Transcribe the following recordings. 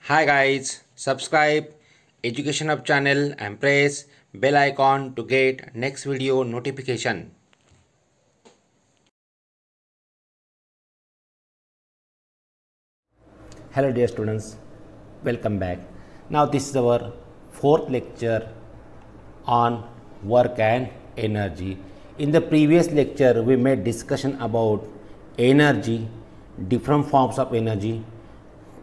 Hi guys, subscribe Education Hub channel and press bell icon to get next video notification. Hello dear students, welcome back. Now this is our fourth lecture on work and energy. In the previous lecture we made discussion about energy, different forms of energy,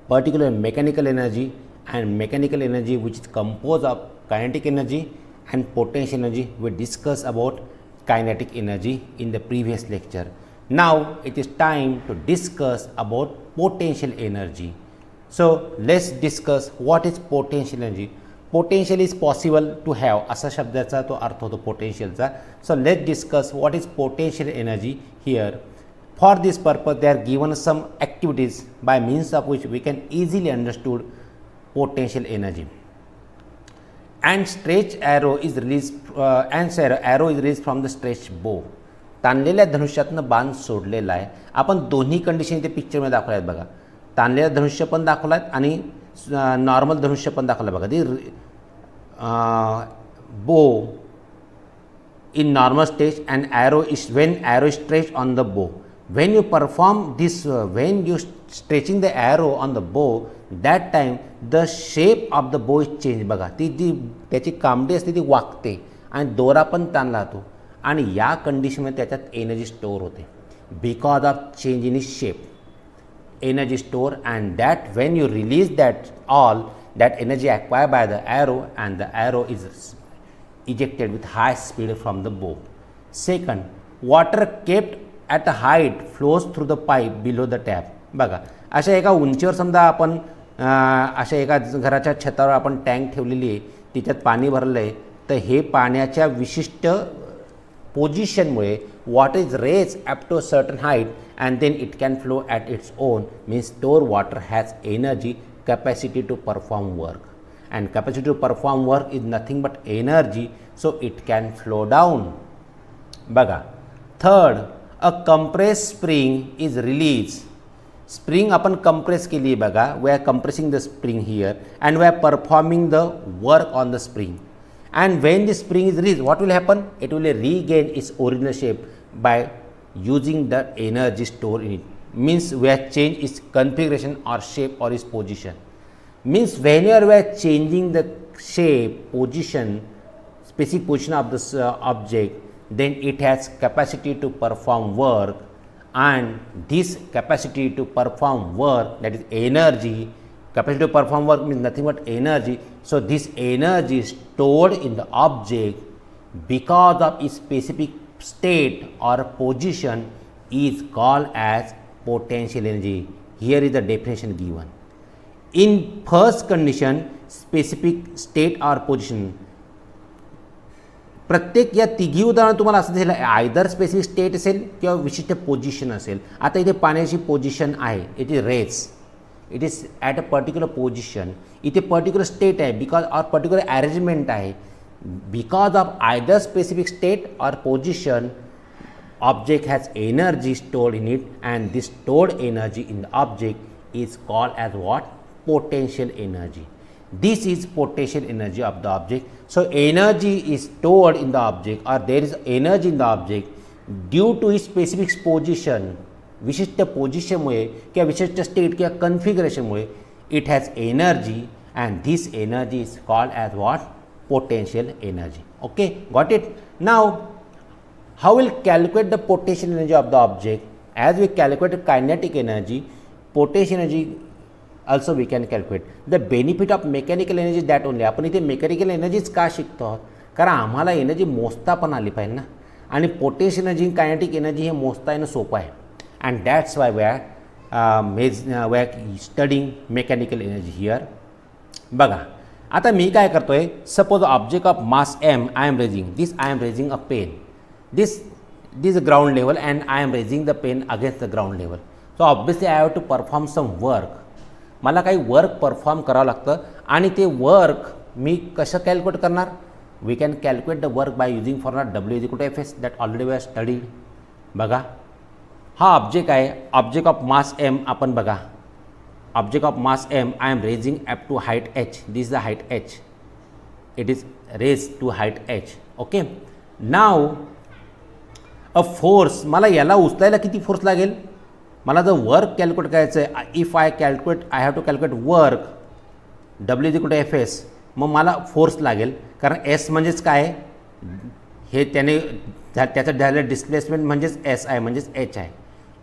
particularly mechanical energy and mechanical energy which is composed of kinetic energy and potential energy. We discussed about kinetic energy in the previous lecture. Now it is time to discuss about potential energy. So let's discuss what is potential energy. Potential is possible to have असा शब्दाचा तो अर्थ होतो पोटेन्शियलचा. So let's discuss what is potential energy here. For this purpose they are given some activities by means of which we can easily understood potential energy. And stretch arrow is released arrow is released from the stretch bow. ताणलेल्या धनुष्यातनं बाण सोडलेला आहे. आपण दोन्ही condition इथे पिक्चरमध्ये दाखवल्या आहेत बघा. ताणलेलं धनुष्य पण दाखवलं आहेत आणि नॉर्मल धनुष्य पण दाखवलं बघा. दी bow in normal stage and arrow is when arrow is stretched on the bow. When you perform this, when you stretching the arrow on the bow, that time the shape of the bow is changed बघा. ती जी त्याची कामडी असते ती वाकते आणि दोरा पण ताणला जातो आणि या कंडिशनमध्ये त्याच्यात एनर्जी स्टोअर होते because of change in is shape. Energy store, and that when you release that all that energy acquired by the arrow and the arrow is ejected with high speed from the bow. Second, water kept at a height flows through the pipe below the tap. बघा अशा एका उंचीवर समजा आपण अशा एका घराच्या छतावर आपण टँक ठेवलेली आहे, तिच्यात पाणी भरलं आहे, तर हे पाण्याच्या विशिष्ट पोझिशनमुळे water is raised up to a certain height and then it can flow at its own, means stored water has energy capacity to perform work, and capacity to perform work is nothing but energy, so it can flow down. बघा. Third, a compressed spring is released. Spring आपण compress केली बघा. We are compressing the spring here and we are performing the work on the spring. And when the spring is released, what will happen? It will regain its original shape by using the energy stored in it. Means we have changed its configuration or shape or its position. Means whenever we are changing the shape, position, specific position of this object, then it has capacity to perform work, and this capacity to perform work, that is energy. Capacity to perform work means nothing but energy. So this energy is stored in the object because of its specific state or position is called as potential energy. Here is the definition given. In first condition, specific state or position. प्रत्येक या तिघी उदाहरण तुम्हाला असं दिलं आहे, either specific state असेल किंवा विशिष्ट पोझिशन असेल. आता इथे पाण्याची पोझिशन आहे, it is rest, it is at a particular position. इथे पर्टिक्युलर स्टेट आहे बिकॉज ऑर पर्टिक्युलर अरेंजमेंट आहे. Because of either specific state or position, object has energy stored in it, and this stored energy in the object is called as what? Potential energy. This is potential energy of the object. So energy is stored in the object, or there is energy in the object due to its specific position. विशिष्ट पोझिशनमुळे किंवा विशिष्ट state किंवा कन्फिगरेशनमुळे it has energy, and this energy is called as what? Potential energy. Okay, got it. Now how will calculate the potential energy of the object? As we calculate kinetic energy, potential energy also we can calculate. The benefit of mechanical energy is that only. आपण इथे mechanical एनर्जीच का शिकतो आहोत? कारण आम्हाला energy मोजता पण आली पाहिजे ना, आणि पोटेन्शियल एनर्जी कायनेटिक एनर्जी हे मोजता येणं सोपं आहे. And that's why we are studying mechanical energy here. बघा आता मी काय करतोय, suppose object of mass m I am raising this, I am raising a pen. This is ground level and I am raising the pen against the ground level. So obviously I have to perform some work. मला काही work perform करावं लागतं आणि ते work मी कसं calculate करणार? We can calculate the work by using formula W=Fs that already we have studied. बघा हा ऑब्जेक्ट आहे, ऑब्जेक्ट ऑफ मास m आपण बघा object of mass m, I am raising up to height h. This is the height h. It is raised to height h. Okay. Now a force, मला याला उचलायला किती force लागेल? मला जर work calculate करायचं आहे, if I have to calculate work W is equal to F S, मग मला फोर्स लागेल, कारण एस म्हणजेच काय, हे त्याने त्याचं झालेलं डिस्प्लेसमेंट म्हणजेच एस आहे, म्हणजेच एच आहे,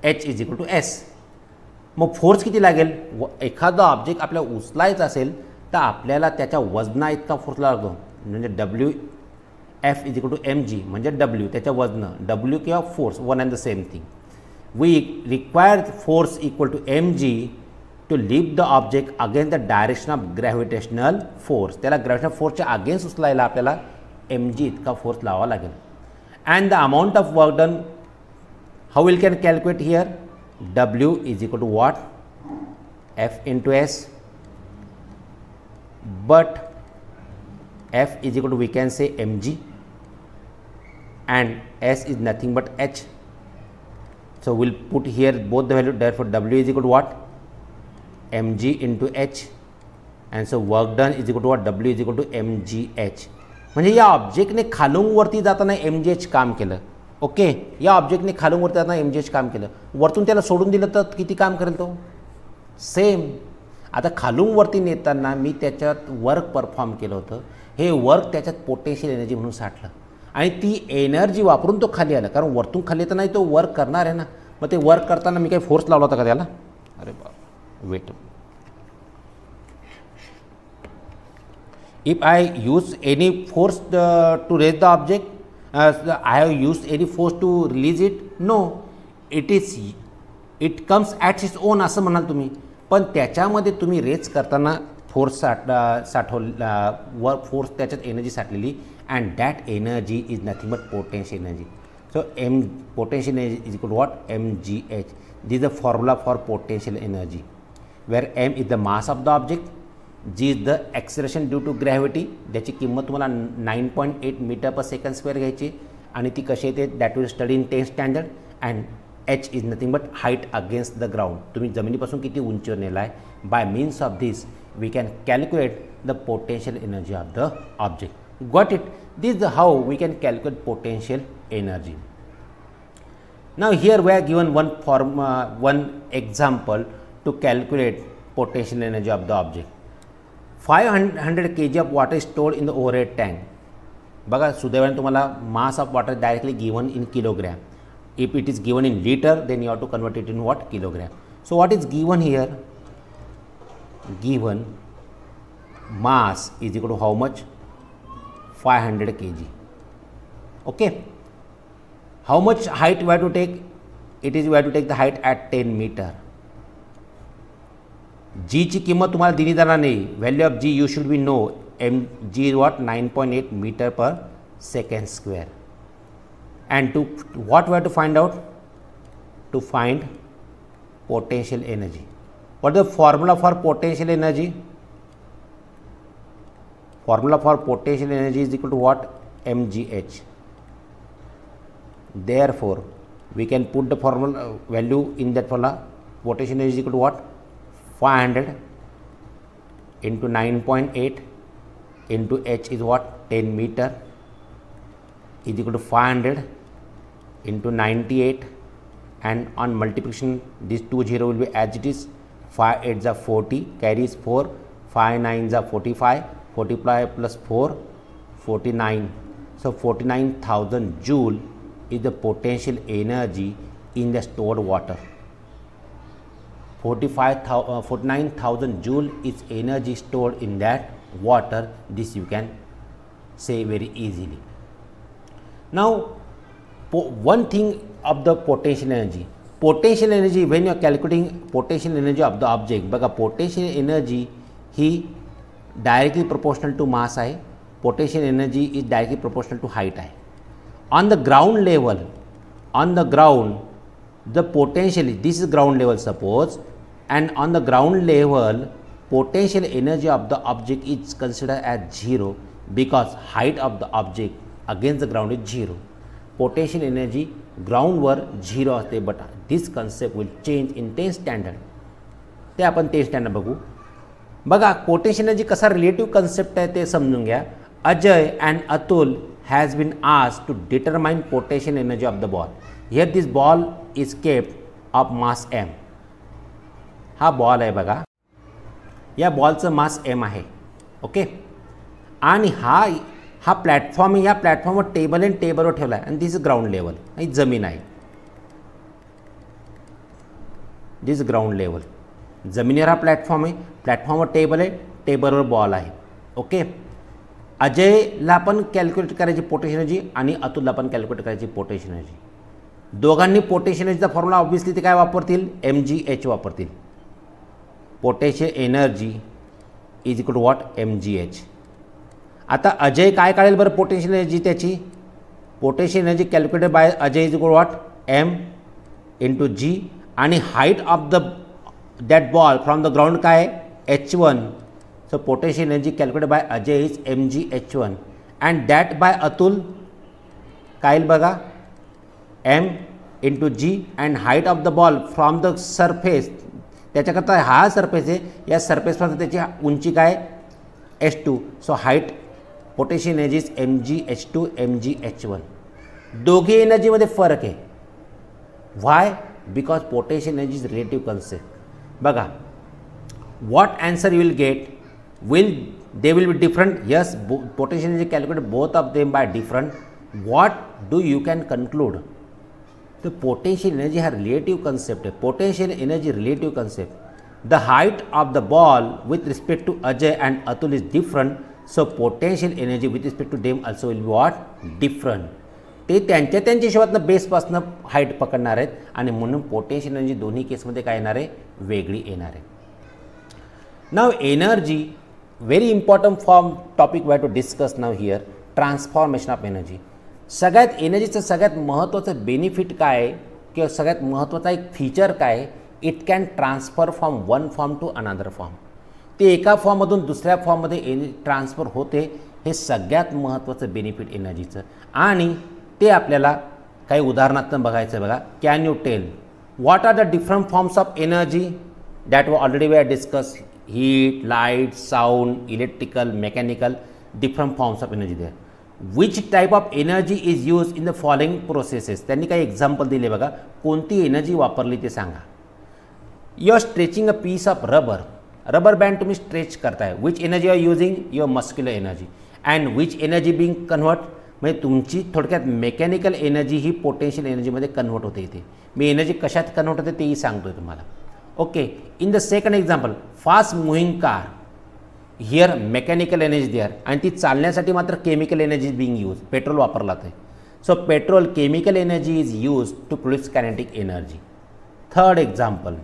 H is equal to S. मग फोर्स किती लागेल? एखादा ऑब्जेक्ट आपल्याला उचलायचा असेल तर आपल्याला त्याच्या वजना इतका फोर्स लागतो, म्हणजे W F is equal to M G, म्हणजे डब्ल्यू त्याच्या वजन, डब्ल्यू किंवा force one and the same thing. We require force equal to M G to lift the object against the direction of gravitational force. त्याला gravitational फोर्सच्या against उचलायला आपल्याला M G इतका force लावावा लागेल. And the amount of work done, how will can calculate here? W is equal to what? F into S, but F is equal to, we can say, mg, and S is nothing but h. So we'll put here both the value, therefore W is equal to what? mg into h, and so work done is equal to what? W is equal to mgh. म्हणजे या ऑब्जेक्टने खालून वरती जाताना mgh काम केलं. Okay, या ऑब्जेक्टने खालून वरती जाताना mgh काम केलं, वरतून त्याला सोडून दिलं तर किती काम करेल तो? सेम. आता खालून वरती नेताना मी त्याच्यात वर्क परफॉर्म केलं होतं, हे वर्क त्याच्यात पोटेन्शियल एनर्जी म्हणून साठलं आणि ती एनर्जी वापरून तो खाली आला, कारण वरतून खाली येताना तो वर्क करणार आहे ना. मग ते वर्क करताना मी काही फोर्स लावला होता का त्याला? अरे बा, wait. If I use any force to raise the object, I have used any force to release it? No, it comes at its own असं म्हणाल तुम्ही, पण त्याच्यामध्ये तुम्ही रेज करताना फोर्स फोर्स त्याच्यात एनर्जी साठलेली, and that energy is nothing but potential energy. So potential energy is equal to what? mgh. This is the formula for potential energy, where m is the mass of the object, G is the acceleration due to gravity, ज्याची किंमत तुम्हाला 9.8 metre per second square घ्यायची, आणि ती कशी येते that will study in 10th standard. And H is nothing but height against the ground, तुम्ही जमिनीपासून किती उंचीवर नेला आहे. By means of this we can calculate the potential energy of the object. Got it? This is how we can calculate potential energy. Now here we are given one example to calculate potential energy of the object. 500 kg of water is stored in the overhead tank. बघा, सुदैवाने तुम्हाला mass of water directly given in kilogram. If it is given in liter, then you have to convert it in what? Kilogram. So what is given here? Given mass is equal to how much? 500 kg. Okay. How much height we have to take? It is we have to take the height at 10 meter. जी ची किंमत तुम्हाला दिली जाणार नाही. Value of G you should be know. M G is what? 9.8 metre per second square. And to what we have to find out? To find potential energy. What is the formula for potential energy? Formula for potential energy is equal to what? mgh. Therefore we can put the formula value in that formula. Potential energy is equal to what? 500 into 9.8 into h is what? 10 meter is equal to 500 into 98, and on multiplication this 20 will be as it is. 5 8s are 40, carries 4, 5 9s are 45, 45 plus 4 49. So 49,000 joule is the potential energy in the stored water. 49,000 joule is energy stored in that water. This you can say very easily. Now one thing of the potential energy. Potential energy, when you are calculating potential energy of the object, बघा potential energy he directly proportional to mass आहे. Potential energy is directly proportional to height आहे. On the ground level, on the ground, the potential, this is ground level suppose, and on the ground level potential energy of the object is considered as 0 because height of the object against the ground is 0. Potential energy ground वर 0 असते, but this concept will change in 10th standard. ते आपण 10th standard बघू. बघा potential energy कसा relative concept आहे ते समजून घ्या. Ajay and Atul has been asked to determine potential energy of the ball. Here this ball is kept of mass m. हा बॉल आहे बघा, या बॉलचं मास m आहे. ओके, आणि हा प्लॅटफॉर्म आहे. या प्लॅटफॉर्मवर टेबल आहे, टेबलवर ठेवला आहे आणि दिस इज ग्राउंड लेवल. ही जमीन आहे, दिस ग्राउंड लेवल. जमिनीवर हा प्लॅटफॉर्म आहे, प्लॅटफॉर्मवर टेबल आहे, टेबलवर बॉल आहे. ओके, अजयला पण कॅल्क्युलेट करायची पोटेन्शियल एनर्जी आणि अतुलला पण कॅल्क्युलेट करायची पोटेन्शियल एनर्जी. दोघांनी पोटेन्शियल एनर्जीचा फॉर्म्युला ऑब्व्हियसली ते काय वापरतील, mgh वापरतील. Potential energy is equal to what, mgh. आता अजय काय काढेल बरं पोटेन्शियल एनर्जी त्याची, potential energy calculated by Ajay is equal what, m into g, आणि height of that ball from the ground काय h1. So potential energy calculated by Ajay is mgh1 and that by Atul काय येईल बघा, m into g and height of the ball from the surface. त्याच्याकरता हा surface आहे, या सरफेसपासून त्याची उंची काय h2. So height potential energy is mgh2 mgh1. दोघी एनर्जीमध्ये फरक आहे. Why, because potential energy is relative concept. बघा what answer you will get, they will be different. Yes, potential energy calculated both of them by different. What do you can conclude? The potential energy has relative concept. Potential energy relative concept. The height of the ball with respect to Ajay and Atul is different. So potential energy with respect to them also will be what, different. ते त्यांच्या हिशोबातनं बेसपासनं height पकडणार आहेत आणि म्हणून potential energy दोन्ही केसमध्ये काय येणार आहे, वेगळी येणार आहे. Now energy very important form topic we have to discuss now here, transformation of energy. सगळ्यात एनर्जीचं सगळ्यात महत्त्वाचं बेनिफिट काय आहे किंवा सगळ्यात महत्त्वाचा एक फीचर काय आहे, it can transfer from one form to another form. ते एका फॉर्ममधून दुसऱ्या फॉर्ममध्ये ट्रान्सफर होते, हे सगळ्यात महत्त्वाचं बेनिफिट एनर्जीचं. आणि ते आपल्याला काही उदाहरणातून बघायचं. बघा, can you tell what are the different forms of energy that already we have discuss, heat, light, sound, electrical, mechanical, different forms of energy there. Which type of energy is used in the following processes? त्यांनी काही example दिले बघा, कोणती energy वापरली ते सांगा. You are stretching a piece of rubber band तुम्ही stretch करताय. Which energy are using, your muscular energy. And which energy being convert, म्हणजे तुमची थोडक्यात मेकॅनिकल एनर्जी ही पोटेन्शियल एनर्जीमध्ये कन्वर्ट होते. इथे मी एनर्जी कशात कन्वर्ट होते तेही सांगतोय तुम्हाला. Okay, in the second example, fast moving car, here mechanical energy there, आणि ती चालण्यासाठी मात्र chemical energy being use, petrol वापरला जाते. So petrol chemical energy is use to produce kinetic energy. Third example,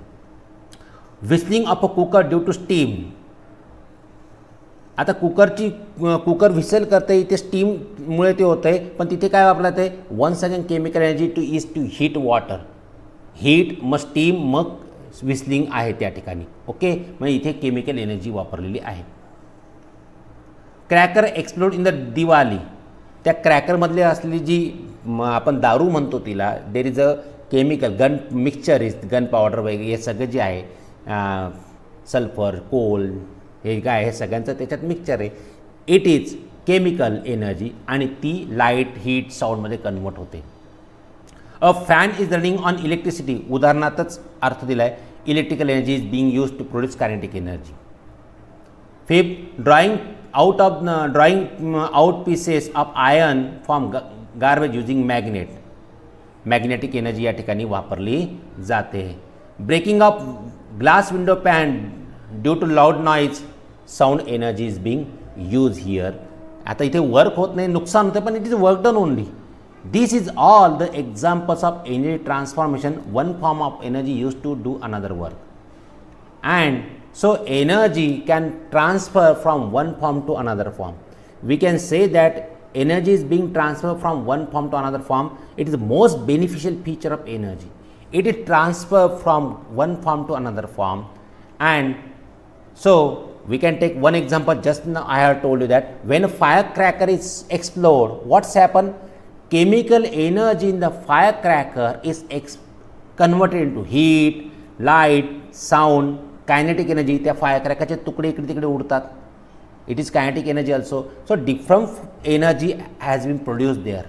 whistling of a cooker due to steam. आता cooker whistle करते, इथे स्टीममुळे ते होतं आहे, पण तिथे काय वापरलं जाते, once again chemical energy to heat water. Heat मग स्टीम मग व्हिसलिंग आहे त्या ठिकाणी. ओके, म्हणजे इथे केमिकल एनर्जी वापरलेली आहे. Cracker explode in the Diwali, त्या क्रॅकरमधले असलेली जी आपण दारू म्हणतो तिला, there is a chemical gun mixture is gun powder वगैरे, हे सगळं जे आहे सल्फर कोल हे काय हे सगळ्यांचं त्याच्यात मिक्सचर आहे. इट इज केमिकल एनर्जी आणि ती लाईट हीट साऊंडमध्ये कन्वर्ट होते. A fan is running on electricity, उदाहरणार्थ अर्थ दिला आहे, electrical energy is being use to produce kinetic energy. Fifth, drawing out pieces of iron from garbage using magnet, magnetic energy या ठिकाणी वापरली जाते. Breaking of glass window pane due to loud noise, sound energy is being use here. आता इथे work होत नाही, नुकसान होतं, पण it is work done only. This is all the examples of energy transformation, one form of energy used to do another work. And so energy can transfer from one form to another form. We can say that energy is being transferred from one form to another form. It is the most beneficial feature of energy. It is transferred from one form to another form. And so we can take one example. Just now I have told you that when a firecracker is explode, what's happened? Chemical energy in the firecracker is converted into heat, light, sound, kinetic energy, त्या fire क्रॅकरचे तुकडे इकडे तिकडे उडतात. It is kinetic energy also. So different energy has been produced there.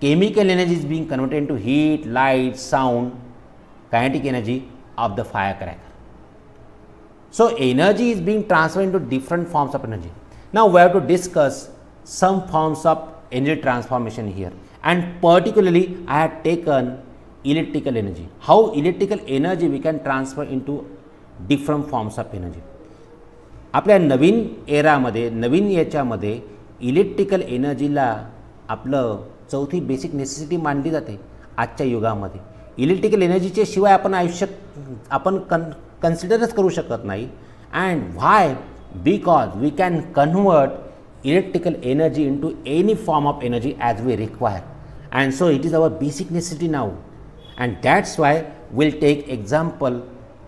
Chemical energy is being converted into heat, light, sound, kinetic energy of the firecracker. So energy is being transferred into different forms of energy. Now we have to discuss some forms of energy transformation here, and particularly I have taken electrical energy. How electrical energy we can transfer into different forms of energy. आपल्या नवीन एरामध्ये, नवीन याच्यामध्ये electrical एनर्जीला आपलं चौथी basic necessity मानली जाते आजच्या युगामध्ये. Electrical एनर्जीचे शिवाय आपण आयुष्यात कन्सिडरच करू शकत नाही. And why? Because we can convert electrical energy into any form of energy as we require. And so it is our basic necessity now. And that's why will take example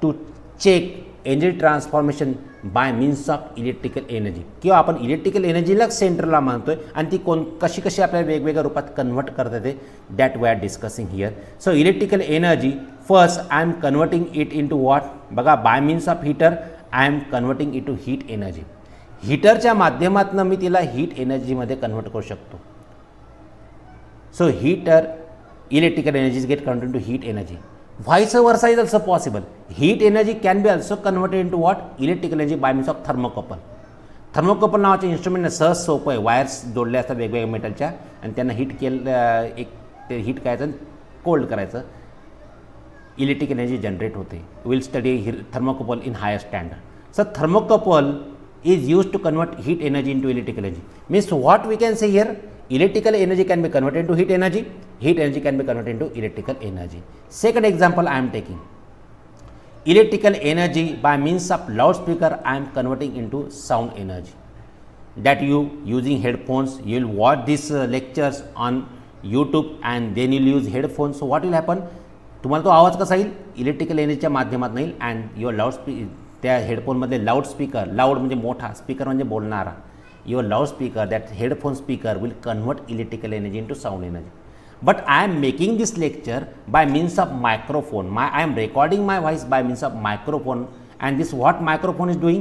to check energy transformation by means of electrical energy. किंवा आपण electrical एनर्जीला सेंटरला मानतोय आणि ती कशी कशी आपल्याला वेगवेगळ्या रूपात कन्वर्ट करता येते, that we are discussing here. So electrical energy first I am converting it into what? बघा, by means of heater I am converting it to heat energy. हीटरच्या माध्यमातून मी तिला हीट एनर्जीमध्ये कन्वर्ट करू शकतो. So heater electrical energy get converted to heat energy. Vice versa is also possible. Heat energy can be also converted into what? Electrical energy by means of thermocouple. Thermocouple नावाचे instrument सहज सोपं आहे. Wires जोडले असतात वेगवेगळ्या मेटलच्या आणि त्यांना heat केलं, एक ते हीट करायचं, कोल्ड करायचं, इलेक्ट्रिकल एनर्जी जनरेट होते. Will study thermocouple in higher standard. So thermocouple is used to convert heat energy into electrical energy. Means what we can say here? Electrical energy can be converted into heat energy. Heat energy can be converted into electrical energy. Second example I am taking. Electrical energy by means of loudspeaker I am converting into sound energy. That you using headphones, you will watch these lectures on YouTube and then you will use headphones. So what will happen? तुम्हाला तो आवाज कसा येईल? Electrical एनर्जीच्या माध्यमातून येईल. And your loudspeaker, त्या हेडफोनमध्ये loudspeaker, loud म्हणजे मोठा, स्पीकर म्हणजे बोलणारा, your loudspeaker, that headphone speaker will convert electrical energy into sound energy. But I am making this lecture by means of microphone. I am recording my voice by means of microphone, and this what microphone is doing?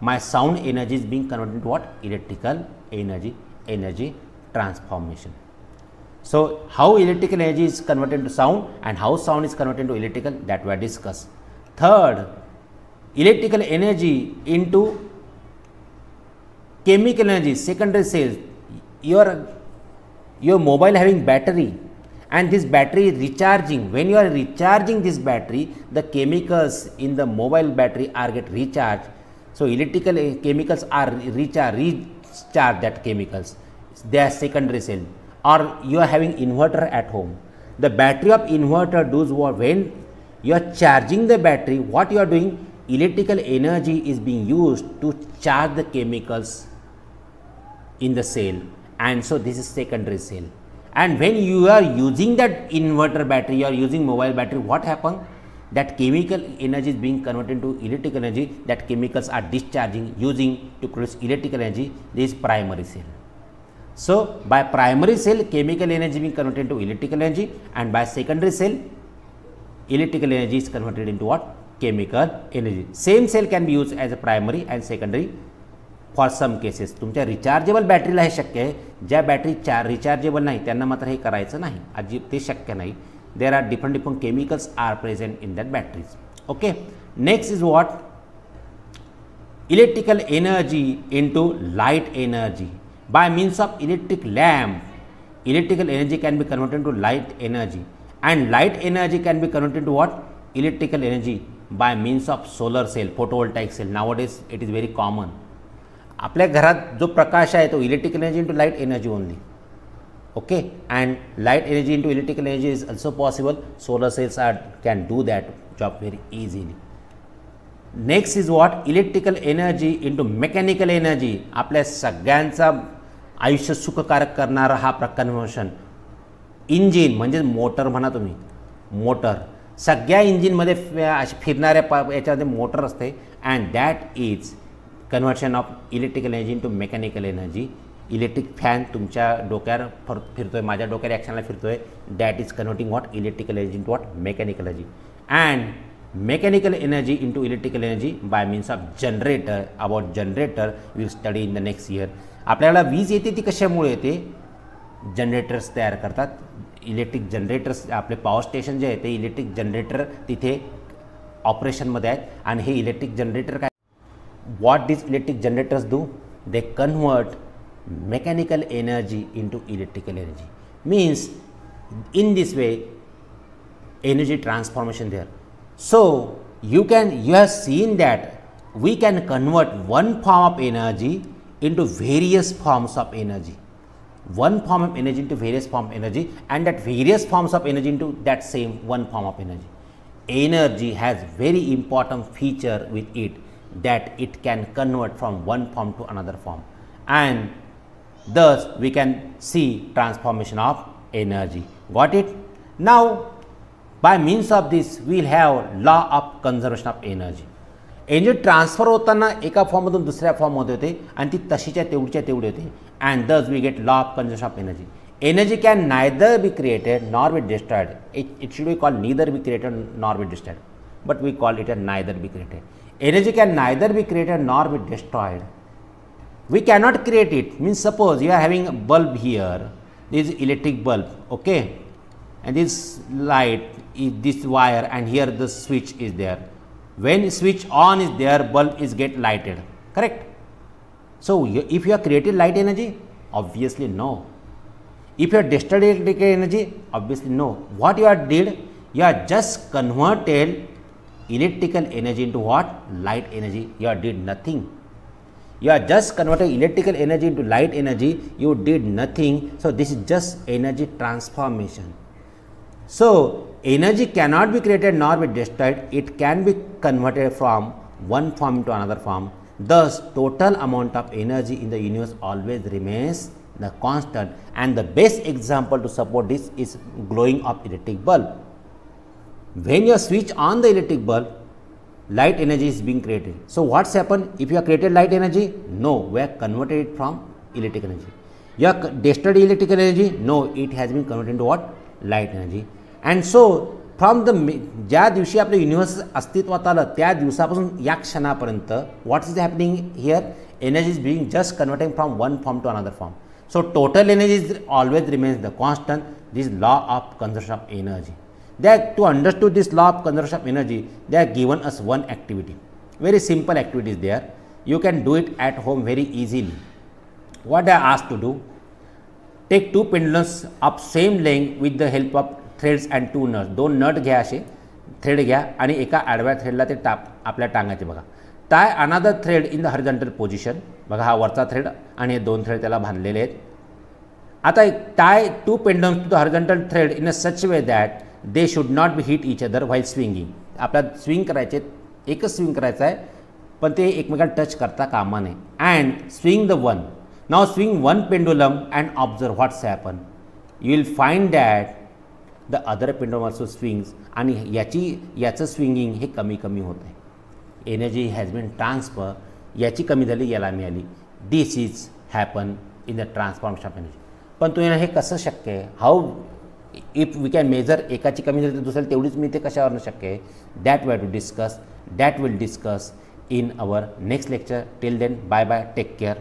My sound energy is being converted into what? Electrical energy, energy transformation. So how electrical energy is converted into sound and how sound is converted into electrical, that we are discuss. Third, electrical energy into chemical energy, secondary cells. Your mobile having battery and this battery is recharging. When you are recharging this battery, the chemicals in the mobile battery are get recharged. So electrical chemicals are recharge that chemicals. They are secondary cell. Or you are having inverter at home. The battery of inverter does what? When you are charging the battery, what you are doing? Electrical energy is being used to charge the chemicals in the cell. And so this is secondary cell. And when you are using that inverter battery, you are using mobile battery, what happens? That chemical energy is being converted into electrical energy. That chemicals are discharging using to produce electrical energy. This is primary cell. So by primary cell, chemical energy being converted into electrical energy, and by secondary cell, electrical energy is converted into what? Chemical energy. Same cell can be used as a primary and secondary for some cases. तुमच्या rechargeable बॅटरीला हे शक्य आहे. ज्या battery rechargeable नाही त्यांना मात्र हे करायचं नाही, ते शक्य नाही. There are different chemicals are present in that batteries. Okay, next is what? Electrical energy into light energy by means of electric lamp. Electrical energy can be converted into light energy, and light energy can be converted into what? Electrical energy by means of solar cell, photovoltaic cell. Nowadays it is very common. आपल्या घरात जो प्रकाश आहे तो electrical energy into light energy only. Okay, and light energy into electrical energy is also possible. Solar cells are can do that job very easily. Next is what? Electrical energy into mechanical energy. आपल्या सगळ्यांचा आयुष्य सुखकारक करणारा हा conversion. Engine म्हणजे motor म्हणा तुम्ही, motor. सगळ्या इंजिनमध्ये फिरणाऱ्या याच्यामध्ये मोटर असते, and that is conversion of electrical energy into mechanical energy. Electric fan तुमच्या डोक्यावर फिरतोय, माझ्या डोक्यावर ॲक्शनला फिरतोय, that is converting what? Electrical energy into what? Mechanical energy. And mechanical energy into electrical energy by means of generator. About generator we will study in the next year. आपल्याला वीज येते ती कशामुळे येते? जनरेटर्स तयार करतात. इलेक्ट्रिक जनरेटर्स आपले power station जे आहे ते इलेक्ट्रिक जनरेटर तिथे ऑपरेशनमध्ये आहेत आणि हे इलेक्ट्रिक जनरेटर काय, what does electric generators do? They convert mechanical energy into electrical energy. Means in this way energy transformation there. So you have seen that we can convert one form of energy into various forms of energy. One form of energy into various form of energy, and that various forms of energy into that same one form of energy. Energy has very important feature with it, that it can convert from one form to another form, and thus we can see transformation of energy. Got it? Now by means of this we will have law of conservation of energy. Energy transfer होताना एका फॉर्ममधून दुसऱ्या फॉर्ममध्ये होते आणि ती तशीच्या तेवढीच्या तेवढी होते, and thus we get law of conservation of energy. Energy can neither be created nor be destroyed. It should be called neither be created nor be destroyed, but we call it a neither be created. Energy can neither be created nor be destroyed. We cannot create it. Means suppose you are having a bulb here, this is electric bulb, okay, and this light is this wire, and here the switch is there. When switch on is there, bulb is get lighted, correct? So if you have created light energy, obviously no. If you have destroyed electrical energy, obviously no. What you have did, you have just converted electrical energy into what? Light energy. You have did nothing. You are just converting electrical energy into light energy, you did nothing. So this is just energy transformation. So energy cannot be created nor be destroyed, it can be converted from one form to another form. Thus total amount of energy in the universe always remains the constant, and the best example to support this is glowing of electric bulb. When you switch on the electric bulb, light energy is being created. So what's happened? If you have created light energy, no, we have converted it from electrical energy. You have destroyed electrical energy, no, it has been converted into what? Light energy. And so from the ज्या दिवशी आपलं universe अस्तित्वात आलं त्या दिवसापासून या क्षणापर्यंत what is happening here? Energy is being just converting from one form to another form. So total energy is always remains the constant. This is law of conservation of energy. To understand this law of conservation of energy, they have given us one activity, very simple activity is there. You can do it at home very easily. What they are asked to do, take two pendulums of same length with the help of threads and two nuts. दोन नट घ्या, असे thread घ्या आणि एका आडव्या थ्रेडला ते आपल्या टांगायचे बघा. Tie another thread in the horizontal position. बघा हा वरचा थ्रेड आणि हे दोन थ्रेड त्याला बांधलेले आहेत. आता tie two pendulums to the horizontal thread in a such way that they should not be hit each other while swinging. आपल्याला स्विंग करायचे, एकच स्विंग करायचं आहे पण ते एकमेकाला टच करता कामा नये. And swing the one. Now swing one pendulum and observe what's happen. You will find that the other pendulum also swings, आणि याचं स्विंगिंग हे कमी कमी होत आहे. एनर्जी हॅज बीन ट्रान्सफर, याची कमी झाली याला मिळाली. This is happen in the transformation of energy. पण तुम्ही हे कसं शक्य आहे? हाऊ इफ वी कॅन मेजर, एकाची कमी झाली तर दुसऱ्याला तेवढीच मिळते, कशावरनं शक्य आहे? That we have to discuss, that will discuss in our next lecture. Till then, bye bye, take care.